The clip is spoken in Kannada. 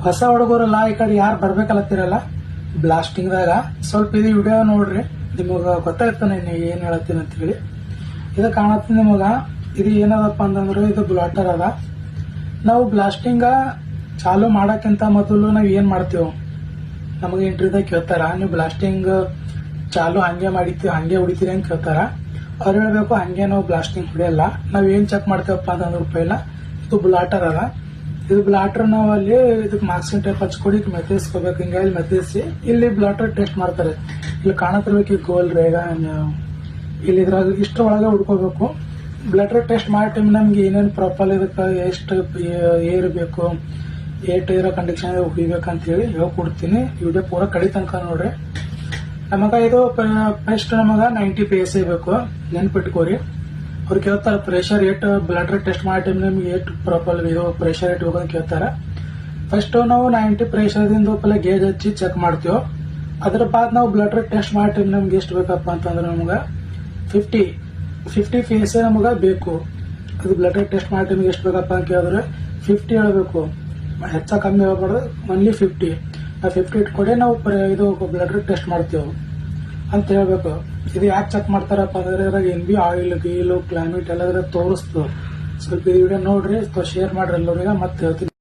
ಹೊಸ ಹುಡುಗರಲ್ಲ ಈ ಕಡೆ ಯಾರು ಬರ್ಬೇಕಲ್ಲತ್ತಿರಲ್ಲ ಬ್ಲಾಸ್ಟಿಂಗ್ದಾಗ ಸ್ವಲ್ಪ ಇದು ವಿಡಿಯೋ ನೋಡ್ರಿ, ನಿಮಗ ಗೊತ್ತಾಗ್ತಾನೆ ಏನ್ ಹೇಳತ್ತೀನಿ ಅಂತ ಹೇಳಿ. ಇದು ಕಾಣತ್ತೆ ನಿಮಗ. ಇದು ಏನದಪ್ಪ ಅಂತಂದ್ರೆ ಇದು ಬ್ಲಾಟರ್ ಅದ. ನಾವು ಬ್ಲಾಸ್ಟಿಂಗ್ ಚಾಲು ಮಾಡಕ್ಕಿಂತ ಮೊದಲು ನಾವ್ ಏನ್ ಮಾಡ್ತೇವೆ, ನಮಗೆ ಇಂಟರ್ವ್ಯೂದಾಗ ಕೇಳ್ತಾರ, ನೀವು ಬ್ಲಾಸ್ಟಿಂಗ್ ಚಾಲು ಹಂಗೆ ಮಾಡಿತೀವಿ ಹಂಗೆ ಹೊಡಿತೀರಿ ಅಂತ ಕೇಳ್ತಾರ. ಅವ್ರು ಹೇಳ್ಬೇಕು ಹಂಗೆ ನಾವು ಬ್ಲಾಸ್ಟಿಂಗ್ ಹೊಡಿಯಲ್ಲ. ನಾವ್ ಏನ್ ಚೆಕ್ ಮಾಡ್ತೇವಪ್ಪ ಅಂತಂದ್ರೆ ಪೈಲ ಇದು ಬ್ಲಾಟರ್ ಅದ. ಇದು ಬ್ಲಾಟರ್ ನಾವು ಅಲ್ಲಿ ಇದಕ್ಕೆ ಮಾರ್ಕ್ಸಿನ್ ಟೈಪ್ ಹಚ್ಕೊಡಿ ಮೆತ್ತಿಸ್ಕೋಬೇಕು. ಹಿಂಗಾಗಿ ಮೆತ್ತಿಸಿ ಇಲ್ಲಿ ಬ್ಲಾಟರ್ ಟೆಸ್ಟ್ ಮಾಡ್ತಾರೆ. ಇಲ್ಲಿ ಕಾಣತಿರ್ಬೇಕು ಈ ಗೋಲ್ ರೇಗ, ಇಲ್ಲಿ ಇದ್ರಾಗ ಇಷ್ಟ ಒಳಗೆ ಹುಡ್ಕೋಬೇಕು. ಬ್ಲಾಟರ್ ಟೆಸ್ಟ್ ಮಾಡೋ ಟೈಮ್ ನಮ್ಗೆ ಏನೇನು ಪ್ರಾಪರ್ ಇದಕ್ಕೆ ಎಷ್ಟು ಏರ್ ಬೇಕು, ಏಟ್ ಇರೋ ಕಂಡೀಷನ್ ಹುಡಿಬೇಕಂತ ಹೇಳಿ ಹೇಳ್ಕೊಡ್ತೀನಿ. ವಿಡಿಯೋ ಪೂರ ಕಡಿ ತನಕ ನೋಡ್ರಿ. ನಮಗ ಇದು ಫಸ್ಟ್ ನಮಗ 90 PSI ಬೇಕು, ನೆನ್ಪಿಟ್ಕೋರಿ. ಅವ್ರು ಕೇಳ್ತಾರ ಪ್ರೆಷರ್ ಏಟ್ ಬ್ಲಡ್ ಟೆಸ್ಟ್ ಮಾಡೋ ಟೈಮ್ ನಮ್ಗೆ ಏಟ್ ಪ್ರಾಪರ್ ಇದು ಪ್ರೆಷರ್ ಏಟ್ ಹೋಗೋದು ಕೇಳ್ತಾರ. ಫಸ್ಟ್ ನಾವು 90 ಪ್ರೆಷರ್ ದಿಂದ ಪಲ್ಲ ಗೇಜ್ ಹಚ್ಚಿ ಚೆಕ್ ಮಾಡ್ತೇವೆ. ಅದ್ರ ಬಾದ್ ನಾವು ಬ್ಲಡ್ ಟೆಸ್ಟ್ ಮಾಡೋ ಟೈಮ್ ನಮ್ಗೆ ಎಷ್ಟು ಬೇಕಪ್ಪ ಅಂತಂದ್ರೆ ನಮ್ಗ 50 PSI ನಮಗ ಬೇಕು. ಅದು ಬ್ಲಡ್ ಟೆಸ್ಟ್ ಮಾಡೋ ಟೈಮ್ಗೆ ಎಷ್ಟು ಬೇಕಪ್ಪ ಅಂತ ಕೇಳಿದ್ರೆ 50 ಹೇಳ್ಬೇಕು, ಹೆಚ್ಚ ಕಮ್ಮಿ ಹೇಳ್ಬಾರ್ದು, ಓನ್ಲಿ 50. 50 ಇಟ್ಕೊಡೆ ನಾವು ಇದು ಬ್ಲಡ್ ಟೆಸ್ಟ್ ಮಾಡ್ತೇವೆ ಅಂತ ಹೇಳ್ಬೇಕು. ಇದು ಯಾಕೆ ಚೆಕ್ ಮಾಡ್ತಾರಪ್ಪ ಅಂದ್ರೆ ಇದ್ರಾಗ NB ಆಯಿಲ್ ಗೀಲು ಕ್ಲೈಮೇಟ್ ಎಲ್ಲ ತೋರಿಸ್ತದೆ. ಸ್ವಲ್ಪ ಈ ವಿಡಿಯೋ ನೋಡ್ರಿ, ಶೇರ್ ಮಾಡ್ರಿ ಎಲ್ಲರಿಗೆ ಮತ್ತೆ ಹೇಳ್ತೀನಿ.